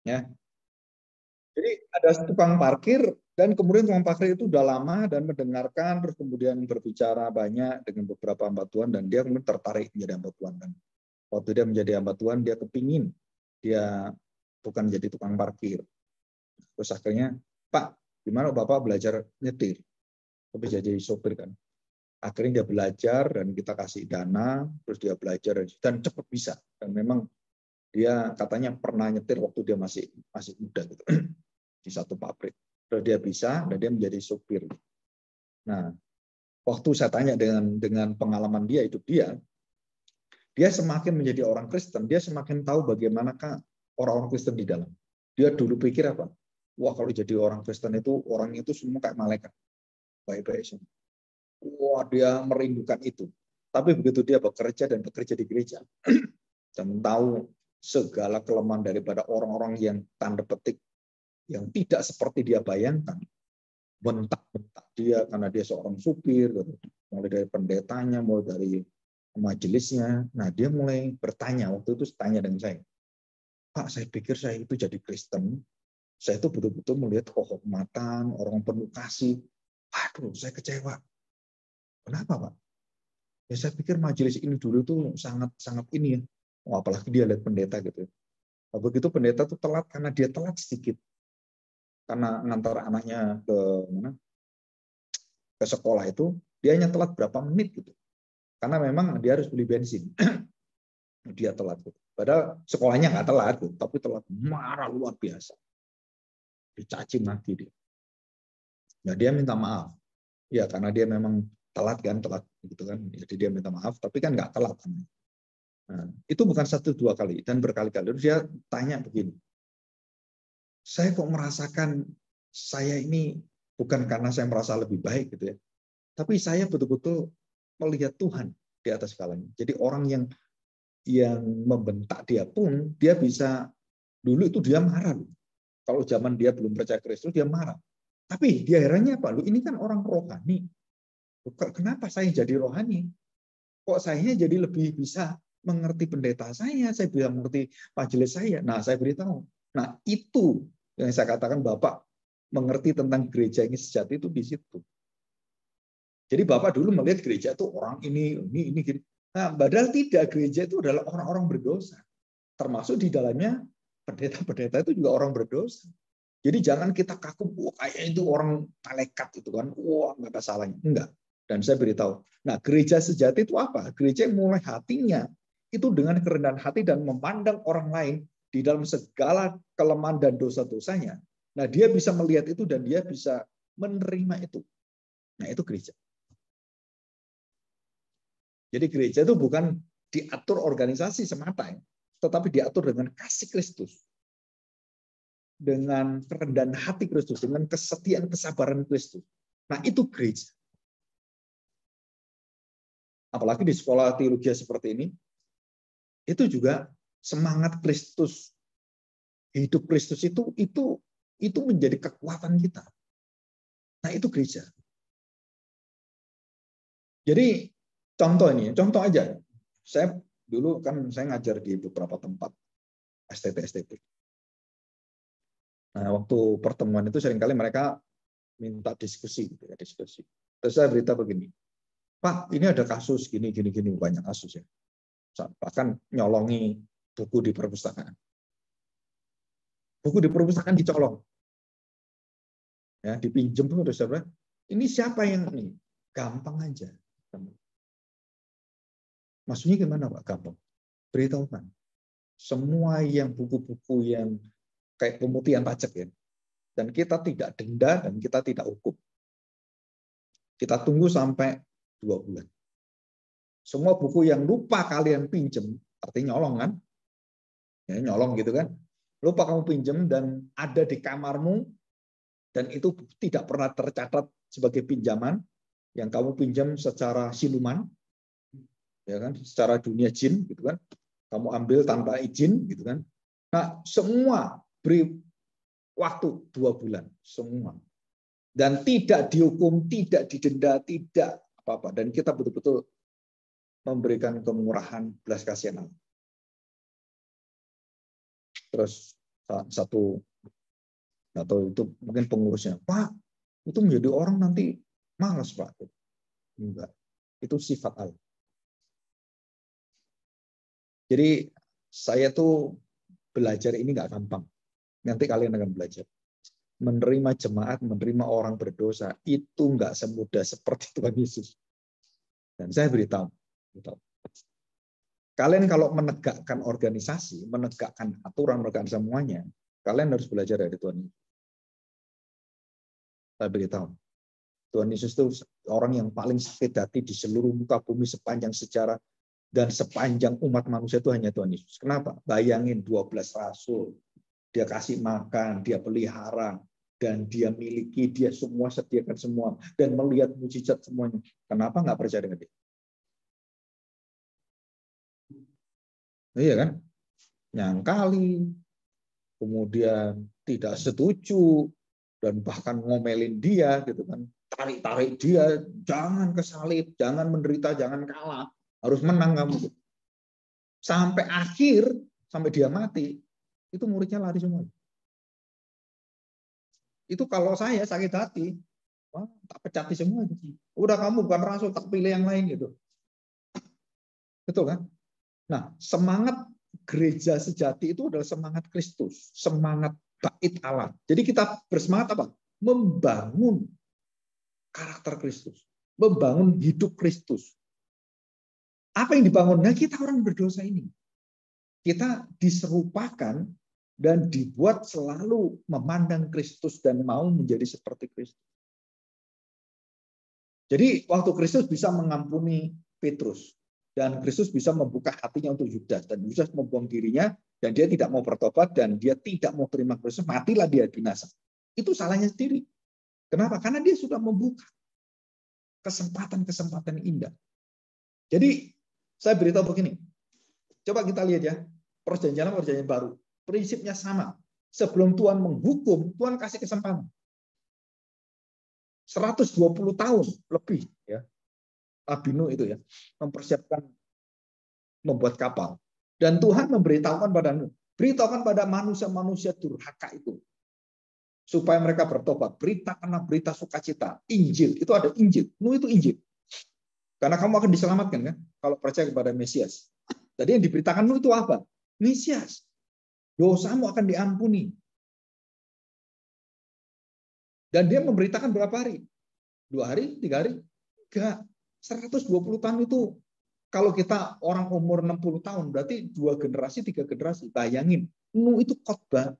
Ya. Jadi ada tukang parkir dan kemudian tukang parkir itu udah lama dan mendengarkan terus kemudian berbicara banyak dengan beberapa hamba Tuhan dan dia kemudian tertarik menjadi hamba Tuhan dan waktu dia menjadi hamba Tuhan dia kepingin dia bukan jadi tukang parkir. Terus akhirnya, Pak, gimana Bapak belajar nyetir? Tapi jadi sopir kan. Akhirnya dia belajar dan kita kasih dana, terus dia belajar dan cepat bisa. Dan memang dia katanya pernah nyetir waktu dia masih muda gitu di satu pabrik. Terus dia bisa dan dia menjadi sopir. Nah, waktu saya tanya dengan pengalaman dia hidup dia semakin menjadi orang Kristen, dia semakin tahu bagaimanakah orang-orang Kristen di dalam. Dia dulu pikir apa? Wah, kalau jadi orang Kristen itu orang itu semua kayak malaikat, baik-baik semua. Wah, dia merindukan itu. Tapi begitu dia bekerja di gereja dan tahu segala kelemahan daripada orang-orang yang tanda petik yang tidak seperti dia bayangkan, bentak-bentak dia karena dia seorang supir, mulai dari pendetanya, mulai dari majelisnya. Nah, dia mulai bertanya, waktu itu tanya dengan saya, Pak, saya pikir saya itu jadi Kristen, saya itu betul-betul melihat kehormatan, orang penuh kasih. Aduh, saya kecewa. Kenapa, Pak? Ya, saya pikir majelis ini dulu tuh sangat ini ya. Oh, apalagi dia lihat pendeta gitu. Nah, begitu pendeta tuh telat karena dia telat sedikit. Karena ngantar anaknya ke mana? Ke sekolah itu, dia hanya telat berapa menit gitu. Karena memang dia harus beli bensin. Dia telat. Gitu. Padahal sekolahnya nggak telat, gitu, tapi telat marah luar biasa. Dicaci maki dia. Ya dia minta maaf. Ya karena dia memang telat gitu kan. Jadi dia minta maaf, tapi kan nggak telat. Nah, itu bukan satu dua kali dan berkali-kali. Dia tanya begini, saya kok merasakan saya ini bukan karena saya merasa lebih baik gitu ya, tapi saya betul-betul melihat Tuhan di atas segalanya. Jadi orang yang membentak dia pun dia bisa dulu itu dia marah. Kalau zaman dia belum percaya Kristus dia marah. Tapi dia herannya apa? Lu ini kan orang rohani. Kenapa saya jadi rohani? Kok saya jadi lebih bisa mengerti pendeta saya bisa mengerti majelis saya. Nah, saya beritahu. Nah, itu yang saya katakan Bapak mengerti tentang gereja ini sejati itu di situ. Jadi Bapak dulu melihat gereja itu orang ini gini. Nah, padahal tidak, gereja itu adalah orang-orang berdosa. Termasuk di dalamnya pendeta-pendeta itu juga orang berdosa. Jadi jangan kita kaku, wah kayak itu orang malaikat itu kan, wah nggak ada salahnya. Enggak. Dan saya beritahu, nah gereja sejati itu apa? Gereja yang mulai hatinya itu dengan kerendahan hati dan memandang orang lain di dalam segala kelemahan dan dosa-dosanya. Nah dia bisa melihat itu dan dia bisa menerima itu. Nah itu gereja. Jadi gereja itu bukan diatur organisasi semata, tetapi diatur dengan kasih Kristus. Dengan kerendahan hati Kristus, dengan kesetiaan kesabaran Kristus. Nah, itu gereja. Apalagi di sekolah teologi seperti ini, itu juga semangat Kristus, hidup Kristus itu menjadi kekuatan kita. Nah, itu gereja. Jadi contoh aja. Saya dulu kan saya ngajar di beberapa tempat STT. Nah, waktu pertemuan itu seringkali mereka minta diskusi. Terus saya berita begini, Pak, ini ada kasus gini, banyak kasus ya. Bahkan nyolongi buku di perpustakaan. Buku di perpustakaan dicolong. Ya, dipinjem tuh terus siapa? Ini siapa yang ini? Gampang aja. Maksudnya gimana, Pak? Gampang. Beritahukan. Semua yang buku-buku yang kayak pemutihan pajak ya. Dan kita tidak denda dan kita tidak hukum. Kita tunggu sampai 2 bulan. Semua buku yang lupa kalian pinjem, artinya nyolong kan? Ya, nyolong gitu kan? Lupa kamu pinjem dan ada di kamarmu dan itu tidak pernah tercatat sebagai pinjaman yang kamu pinjam secara siluman, ya kan? Secara dunia jin, gitu kan? Kamu ambil tanpa izin, gitu kan? Nah, semua beri waktu 2 bulan, semua. Dan tidak dihukum, tidak didenda, tidak apa-apa. Dan kita betul-betul memberikan kemurahan belas kasihan. Terus satu atau itu mungkin pengurusnya, Pak, itu menjadi orang nanti malas, Pak. Enggak, itu sifat Allah. Jadi saya tuh belajar ini nggak gampang. Nanti kalian akan belajar. Menerima jemaat, menerima orang berdosa, itu nggak semudah seperti Tuhan Yesus. Dan saya beritahu. Kalian kalau menegakkan organisasi, menegakkan aturan, menegakkan semuanya, kalian harus belajar dari Tuhan Yesus. Saya beritahu. Tuhan Yesus itu orang yang paling sakit hati di seluruh muka bumi sepanjang sejarah dan sepanjang umat manusia itu hanya Tuhan Yesus. Kenapa? Bayangin 12 rasul, dia kasih makan, dia pelihara, dan dia miliki, dia semua sediakan semua, dan melihat mujizat semuanya. Kenapa nggak percaya dengan dia? Iya kan? Nyangkali, kemudian tidak setuju, dan bahkan ngomelin dia, gitu kan? Tarik-tarik dia, jangan kesalib, jangan menderita, jangan kalah, harus menang kamu. Sampai akhir, sampai dia mati, itu muridnya lari semua. Itu kalau saya sakit hati, wah, tak pecati semua. Udah kamu bukan rasul, tak pilih yang lain gitu. Betul kan? Nah, semangat gereja sejati itu adalah semangat Kristus, semangat bait Allah. Jadi kita bersemangat apa? Membangun karakter Kristus, membangun hidup Kristus. Apa yang dibangun? Nah, kita orang berdosa ini. Kita diserupakan dan dibuat selalu memandang Kristus dan mau menjadi seperti Kristus. Jadi waktu Kristus bisa mengampuni Petrus, dan Kristus bisa membuka hatinya untuk Yudas, dan Yudas membuang dirinya, dan dia tidak mau bertobat, dan dia tidak mau terima Kristus, matilah dia binasa. Itu salahnya sendiri. Kenapa? Karena dia sudah membuka kesempatan-kesempatan indah. Jadi saya beritahu begini, coba kita lihat ya, perjanjian baru, prinsipnya sama. Sebelum Tuhan menghukum, Tuhan kasih kesempatan. 120 tahun lebih ya. Abinu itu ya, mempersiapkan membuat kapal. Dan Tuhan memberitahukan pada Nuh, beritahukan pada manusia-manusia durhaka itu supaya mereka bertobat. Beritakanlah berita sukacita. Injil, itu ada Injil. Nuh itu Injil. Karena kamu akan diselamatkan kan kalau percaya kepada Mesias. Jadi yang diberitakan Nuh itu apa? Mesias. Dosamu akan diampuni. Dan dia memberitakan berapa hari? 2 hari, 3 hari? Enggak. 120 tahun itu kalau kita orang umur 60 tahun berarti 2 generasi, 3 generasi. Bayangin, Nuh itu khotbah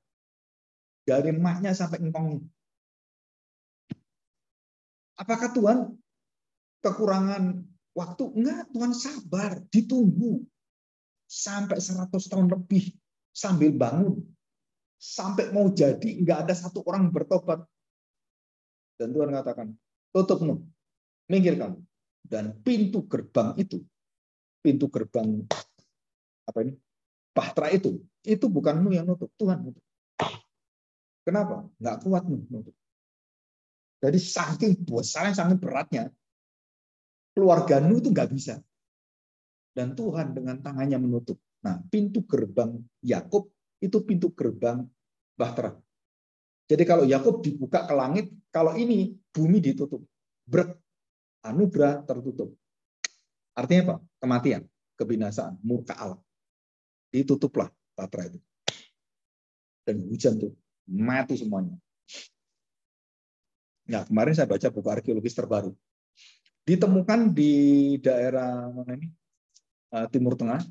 dari emaknya sampai engkongnya. Apakah Tuhan kekurangan waktu? Enggak, Tuhan sabar, ditunggu sampai 100 tahun lebih sambil bangun. Sampai mau jadi enggak ada satu orang bertobat. Dan Tuhan katakan, tutup Nuh, minggir kamu. Dan pintu gerbang itu, pintu gerbang apa ini? Bahtera itu bukan Nuh yang nutup, Tuhan nutup. Kenapa? Nggak kuat nutup. Jadi saking besarnya, saking beratnya, keluarga Nuh itu nggak bisa. Dan Tuhan dengan tangannya menutup. Nah, pintu gerbang Yakub itu pintu gerbang Bahtera. Jadi kalau Yakub dibuka ke langit, kalau ini bumi ditutup. Brek, anugerah tertutup. Artinya apa? Kematian, kebinasaan, murka Allah. Ditutuplah Bahtera itu. Dan hujan tuh mati semuanya. Nah, kemarin saya baca buku arkeologis terbaru. Ditemukan di daerah mana ini? Timur Tengah,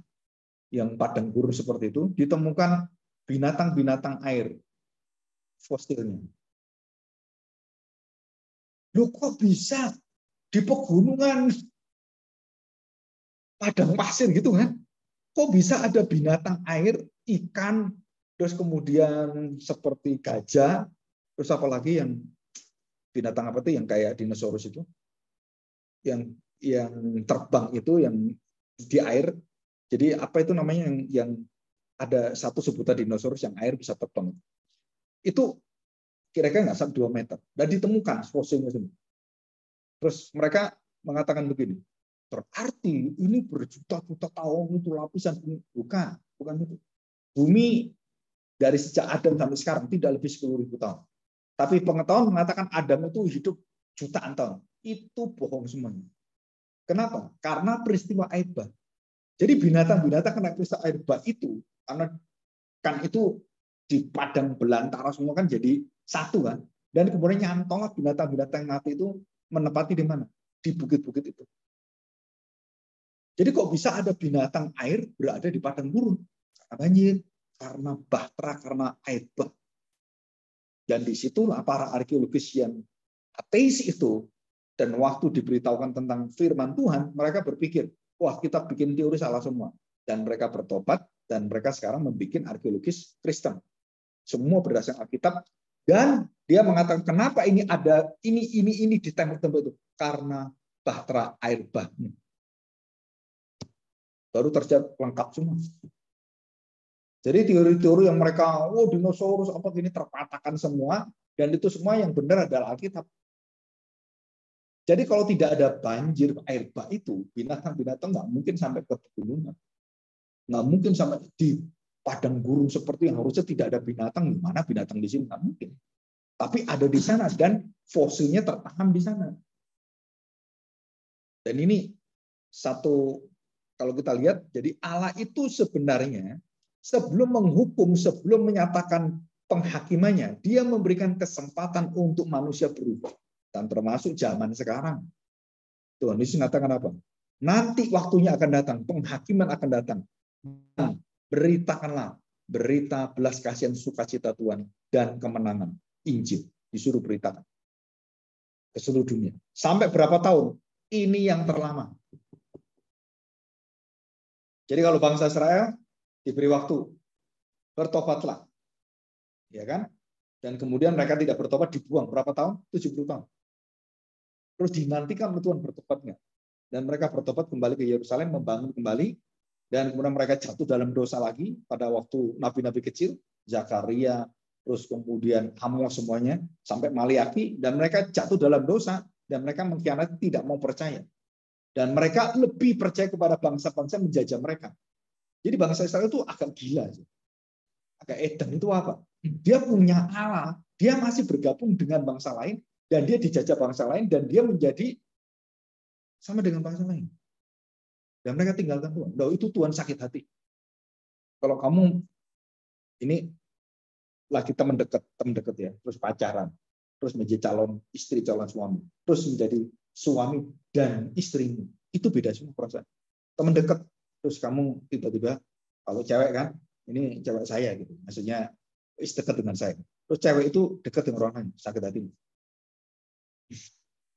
yang padang gurun seperti itu, ditemukan binatang-binatang air fosilnya. Loh, kok bisa di pegunungan padang pasir gitu kan? Kok bisa ada binatang air, ikan, terus kemudian seperti gajah, terus apalagi yang binatang apa itu yang kayak dinosaurus itu, yang terbang itu, yang di air. Jadi apa itu namanya yang ada satu sebutan dinosaurus yang air bisa terbang. Itu kira-kira nggak sampai 2 meter. Dan ditemukan fosilnya semua. Terus mereka mengatakan begini, berarti ini berjuta-juta tahun itu lapisan bumi. Bukan itu. Bumi dari sejak Adam sampai sekarang tidak lebih 10.000 tahun. Tapi pengetahuan mengatakan Adam itu hidup jutaan tahun. Itu bohong semuanya. Kenapa? Karena peristiwa air bah. Jadi binatang-binatang kena peristiwa air bah itu, karena kan itu di padang belantara semua kan jadi satu kan. Dan kemudian nyantollah binatang-binatang mati itu menempati di mana? Di bukit-bukit itu. Jadi kok bisa ada binatang air berada di padang gurun? Karena banjir, karena bahtera, karena air bah. Dan disitulah para arkeologis yang ateis itu, dan waktu diberitahukan tentang firman Tuhan, mereka berpikir, wah kita bikin teori salah semua. Dan mereka bertobat, dan mereka sekarang membuat arkeologis Kristen. Semua berdasarkan Alkitab, dan dia mengatakan kenapa ini ada ini di tembok-tembok itu? Karena bahtera air bahnya. Baru terjadi lengkap semua. Jadi teori-teori yang mereka, dinosaurus apa gini terpatahkan semua, dan itu semua yang benar adalah Alkitab. Jadi kalau tidak ada banjir air bah itu, binatang-binatang nggak mungkin sampai ke pegunungan, nggak mungkin sampai di padang gurun seperti yang harusnya tidak ada binatang. Mana binatang di sini nggak mungkin. Tapi ada di sana dan fosilnya tertanam di sana. Dan ini satu. Kalau kita lihat, jadi Allah itu sebenarnya sebelum menghukum, sebelum menyatakan penghakimannya, dia memberikan kesempatan untuk manusia berubah. Dan termasuk zaman sekarang. Tuhan Yesus mengatakan apa? Nanti waktunya akan datang, penghakiman akan datang. Beritakanlah berita belas kasihan sukacita Tuhan dan kemenangan. Injil disuruh beritakan ke seluruh dunia. Sampai berapa tahun? Ini yang terlama. Jadi kalau bangsa Israel diberi waktu, bertobatlah. Ya kan? Dan kemudian mereka tidak bertobat, dibuang berapa tahun? 70 tahun. Terus dinantikan Tuhan bertobatnya. Dan mereka bertobat kembali ke Yerusalem, membangun kembali, dan kemudian mereka jatuh dalam dosa lagi pada waktu nabi-nabi kecil, Zakaria, terus kemudian Amos semuanya, sampai Maliaki, dan mereka jatuh dalam dosa, dan mereka mengkhianati, tidak mau percaya. Dan mereka lebih percaya kepada bangsa-bangsa menjajah mereka. Jadi bangsa Israel itu agak gila. Agak edan itu apa? Dia punya Allah, dia masih bergabung dengan bangsa lain, dan dia dijajah bangsa lain, dan dia menjadi sama dengan bangsa lain. Dan mereka tinggalkan Tuhan. Loh, itu Tuhan sakit hati. Kalau kamu ini lagi teman dekat ya, terus pacaran, terus menjadi calon istri, calon suami, terus menjadi suami dan istrimu, itu beda semua perasaan. Teman dekat, terus kamu tiba-tiba, kalau cewek kan, ini cewek saya gitu, maksudnya dekat dengan saya. Terus cewek itu dekat dengan orang lain, sakit hati.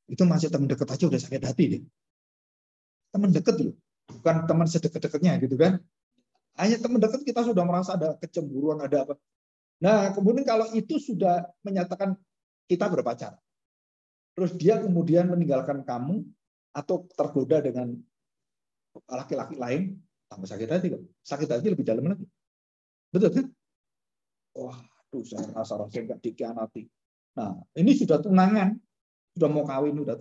Itu masih teman dekat aja udah sakit hati deh. Teman dekat loh, bukan teman sedekat-dekatnya gitu kan. Hanya teman dekat kita sudah merasa ada kecemburuan, ada apa. Nah, kemudian kalau itu sudah menyatakan kita berpacaran, terus dia kemudian meninggalkan kamu atau tergoda dengan laki-laki lain, tambah sakit hati kan? Sakit hati lebih dalam lagi. Betul kan? Wah, saya rasa nggak dikhianati. Nah, ini sudah tunangan, sudah mau kawin, udah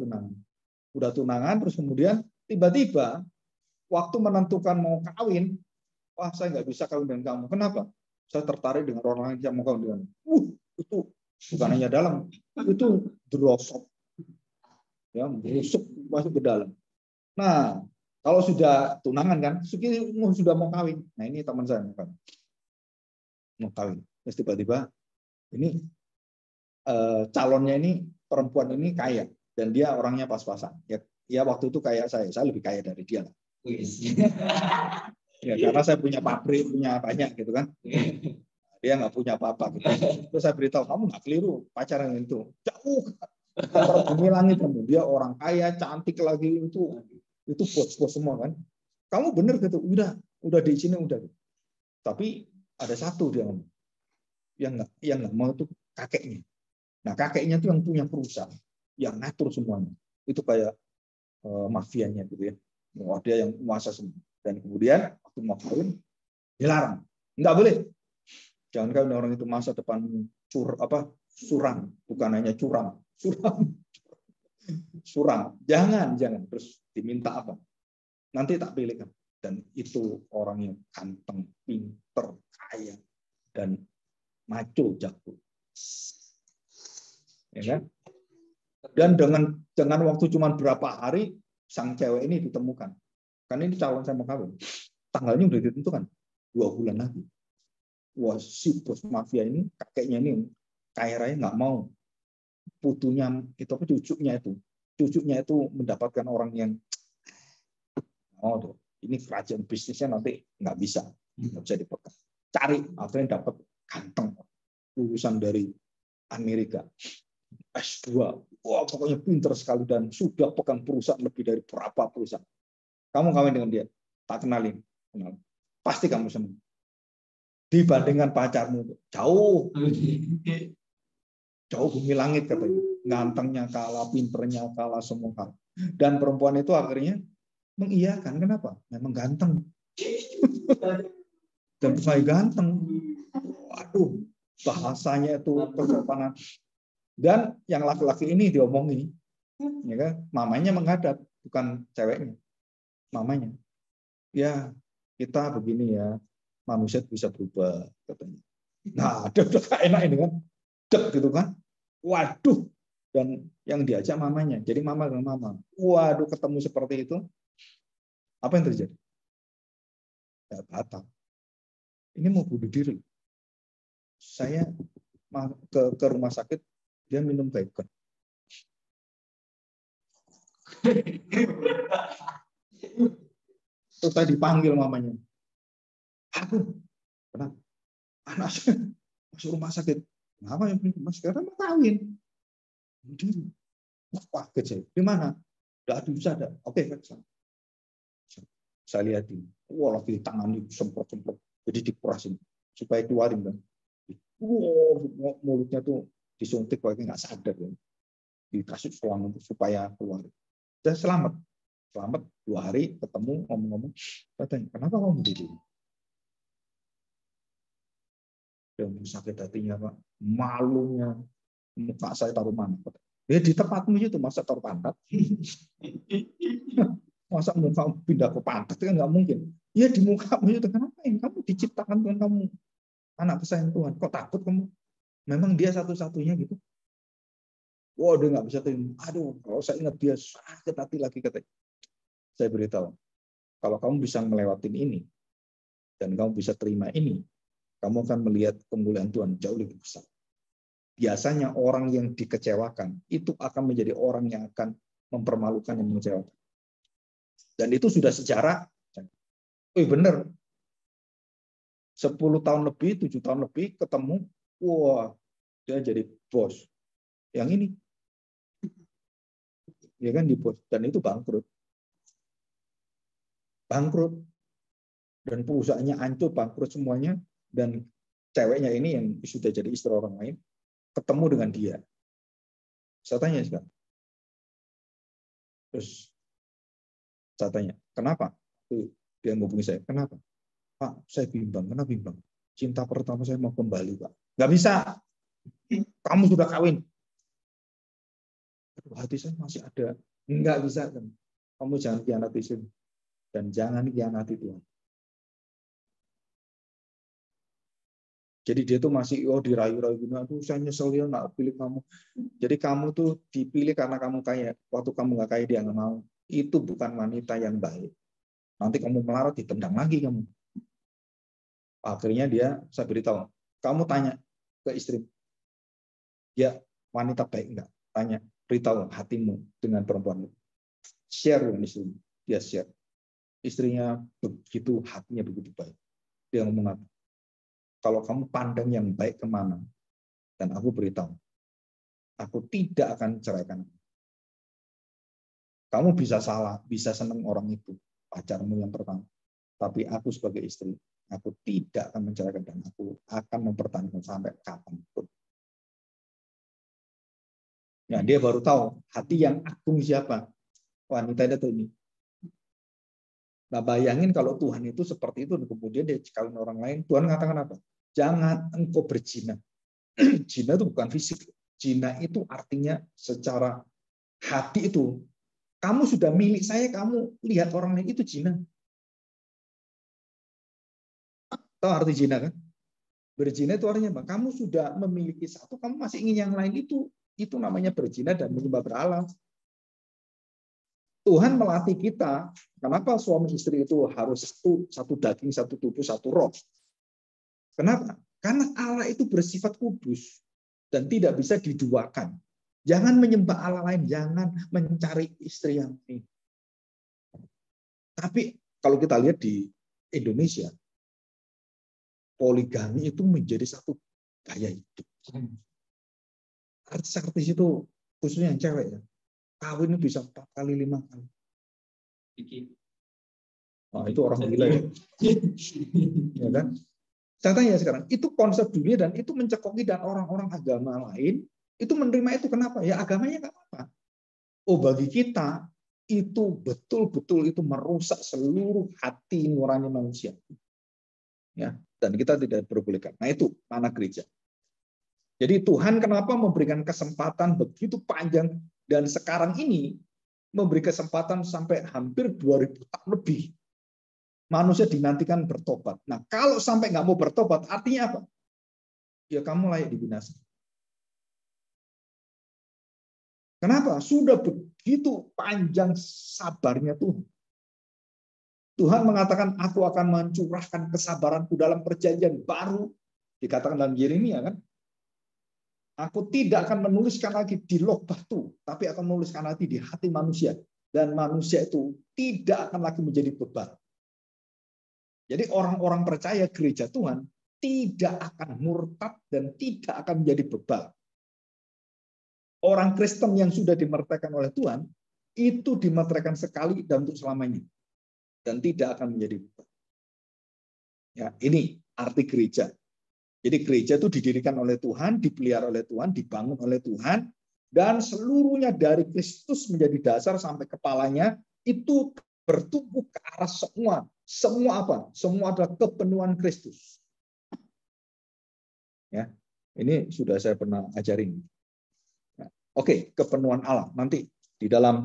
tunangan, terus kemudian tiba-tiba waktu menentukan mau kawin, wah saya nggak bisa kawin dengan kamu. Kenapa? Saya tertarik dengan orang lain yang mau kawin dengan. Itu bukan hanya dalam, itu drosok, ya, merusuk masuk ke dalam. Nah, kalau sudah tunangan kan, sudah mau kawin. Nah ini teman saya mau kawin. Terus tiba-tiba ini calonnya ini perempuan ini kaya dan dia orangnya pas-pasan. Ya waktu itu kayak saya lebih kaya dari dia lah. Ya karena saya punya pabrik, punya banyak gitu kan. Dia nggak punya apa-apa gitu. Terus saya beritahu, kamu nggak keliru pacaran itu. Jauh antara bumi langit kamu. Dia orang kaya, cantik lagi, itu bos-bos semua kan. Kamu bener gitu, udah di sini udah. Tapi ada satu dia yang nggak mau, itu kakeknya. Nah kakeknya itu yang punya perusahaan, yang ngatur semuanya. Itu kayak mafianya gitu ya. Dia yang menguasai semua. Dan kemudian waktu mau kawin dilarang, nggak boleh. Jangan kawin orang itu, masa depan suram, bukan hanya curam, suram. Jangan. Terus diminta apa? Nanti tak pilih kan. Dan itu orang yang ganteng, pinter, kaya, dan maco jago. Ya kan? Dan dengan waktu cuma berapa hari sang cewek ini ditemukan. Kan ini calon saya mau kawin. Tanggalnya udah ditentukan 2 bulan lagi. Wah, si bos mafia ini kakeknya ini kaya raya nggak mau putunya itu apa cucunya itu mendapatkan orang yang ini kerajaan bisnisnya nanti nggak bisa dipegang. Cari akhirnya dapat ganteng lulusan dari Amerika S2, wah pokoknya pinter sekali dan sudah pegang perusahaan lebih dari berapa perusahaan. Kamu kawin dengan dia, tak kenal. Pasti kamu senang. Dibandingkan pacarmu jauh bumi langit katanya. Gantengnya kalah, pinternya kalah, semua kalah. Dan perempuan itu akhirnya mengiyakan. Kenapa? Memang ganteng. Dan saya ganteng. Waduh, bahasanya itu persoalan. Dan yang laki-laki ini diomongi, ya kan? Mamanya menghadap, bukan ceweknya. Mamanya. Ya, kita begini ya, manusia bisa berubah katanya. Nah, ada udah enak ini kan. Dek gitu kan. Waduh. Dan yang diajak mamanya. Jadi mama dengan mama. Waduh, ketemu seperti itu. Apa yang terjadi? Ya, batal. Ini mau bunuh diri. Saya ke rumah sakit, dia minum baygon. Terus saya dipanggil mamanya. Aduh, kenapa? Anak saya masuk rumah sakit. Kenapa ya? Mas sekarang mau kawin. Wah, kecil. Di mana? Tidak ada. Oke, saya lihat ini. Wah, lagi tangannya semprot-semprot. Jadi dikurasin supaya keluarin kan. Mulutnya tuh disuntik kayak nggak sadar kan. Dikasih selang supaya keluar. Dan selamat 2 hari ketemu ngomong-ngomong. Katanya, kenapa kamu begini? Dan sakit hatinya Pak. Malunya muka saya taruh mana? Ya di tempatmu itu masa taruh pantat. Masa muka pindah ke pantat kan nggak mungkin. Ya di mukamu itu kenapa yang kamu diciptakan Tuhan, kamu anak kesayangan Tuhan. Kok takut kamu? Memang dia satu-satunya gitu. Wah, dia nggak bisa terima. Aduh, kalau saya ingat dia sakit hati lagi katanya. Saya beritahu, kalau kamu bisa melewati ini dan kamu bisa terima ini, kamu akan melihat kemuliaan Tuhan jauh lebih besar. Biasanya orang yang dikecewakan itu akan menjadi orang yang akan mempermalukan yang mengecewakan. Dan itu sudah sejarah. Benar. 10 tahun lebih, 7 tahun lebih ketemu, wah, dia jadi bos. Yang ini. Ya kan di bos dan itu bangkrut. Dan perusahaannya hancur, bangkrut semuanya, dan ceweknya ini yang sudah jadi istri orang lain ketemu dengan dia. Saya tanya sekarang. Terus saya tanya, kenapa? Dia menghubungi saya, kenapa? Pak, saya bimbang. Kenapa bimbang? Cinta pertama saya mau kembali, Pak. Nggak bisa. Kamu sudah kawin. Hati saya masih ada. Nggak bisa. Kamu jangan khianati sini. Dan jangan khianati Tuhan. Jadi dia tuh masih dirayu-rayu gini, aduh saya nyesel ya nggak pilih kamu. Jadi kamu tuh dipilih karena kamu kaya. Waktu kamu nggak kaya dia nggak mau. Itu bukan wanita yang baik. Nanti kamu melarat ditendang lagi kamu. Akhirnya saya beritahu, kamu tanya ke istri, ya wanita baik enggak? Tanya, beritahu hatimu dengan perempuan. Share dengan istri. Dia share. Istrinya begitu, hatinya begitu baik. Dia ngomong apa? Kalau kamu pandang yang baik kemana, dan aku beritahu, aku tidak akan ceraikan. Kamu bisa salah, bisa senang orang itu, pacarmu yang pertama. Tapi aku sebagai istri, aku tidak akan menceraikan dan aku akan mempertahankan sampai kapanpun. Ya, dia baru tahu hati yang agung siapa. Wanita itu ini. Nah, bayangin kalau Tuhan itu seperti itu, kemudian dia kawin orang lain. Tuhan mengatakan apa? Jangan engkau berzina. Zina itu bukan fisik. Zina itu artinya secara hati itu. Kamu sudah milik saya, kamu lihat orang lain itu zina. Tahu arti zina kan? Berzina itu artinya apa? Kamu sudah memiliki satu, kamu masih ingin yang lain, itu namanya berzina dan menyembah berhala. Tuhan melatih kita. Kenapa suami istri itu harus satu daging, satu tubuh, satu roh? Kenapa? Karena Allah itu bersifat kudus dan tidak bisa diduakan. Jangan menyembah Allah lain, jangan mencari istri yang lain. Tapi kalau kita lihat di Indonesia, poligami itu menjadi satu gaya hidup. Artis-artis itu, khususnya yang cewek ya, kawin bisa 4 kali, 5 kali. Nah, itu orang gila ya. Ya kan? Contohnya sekarang, itu konsep dunia dan itu mencekoki, dan orang-orang agama lain itu menerima itu. Kenapa? Ya agamanya nggak apa-apa. Oh, bagi kita itu betul-betul itu merusak seluruh hati nurani manusia. Ya, dan kita tidak diperbolehkan. Nah, itu mana gereja. Jadi Tuhan kenapa memberikan kesempatan begitu panjang, dan sekarang ini memberi kesempatan sampai hampir 2000 tahun lebih. Manusia dinantikan bertobat. Nah, kalau sampai nggak mau bertobat, artinya apa? Ya kamu layak dibinasakan. Kenapa? Sudah begitu panjang sabarnya Tuhan. Tuhan mengatakan, aku akan mencurahkan kesabaranku dalam perjanjian baru. Dikatakan dalam Yeremia kan. Aku tidak akan menuliskan lagi di loh batu, tapi akan menuliskan lagi di hati manusia. Dan manusia itu tidak akan lagi menjadi beban. Jadi orang-orang percaya gereja Tuhan tidak akan murtad dan tidak akan menjadi bebal. Orang Kristen yang sudah dimertekakan oleh Tuhan, itu dimertekakan sekali dan untuk selamanya. Dan tidak akan menjadi bebal. Ya, ini arti gereja. Jadi gereja itu didirikan oleh Tuhan, dipelihara oleh Tuhan, dibangun oleh Tuhan, dan seluruhnya dari Kristus menjadi dasar sampai kepalanya, itu bertumbuh ke arah semua. Semua apa? Semua adalah kepenuhan Kristus. Ya, ini sudah saya pernah ajarin. Oke, kepenuhan Allah. Nanti di dalam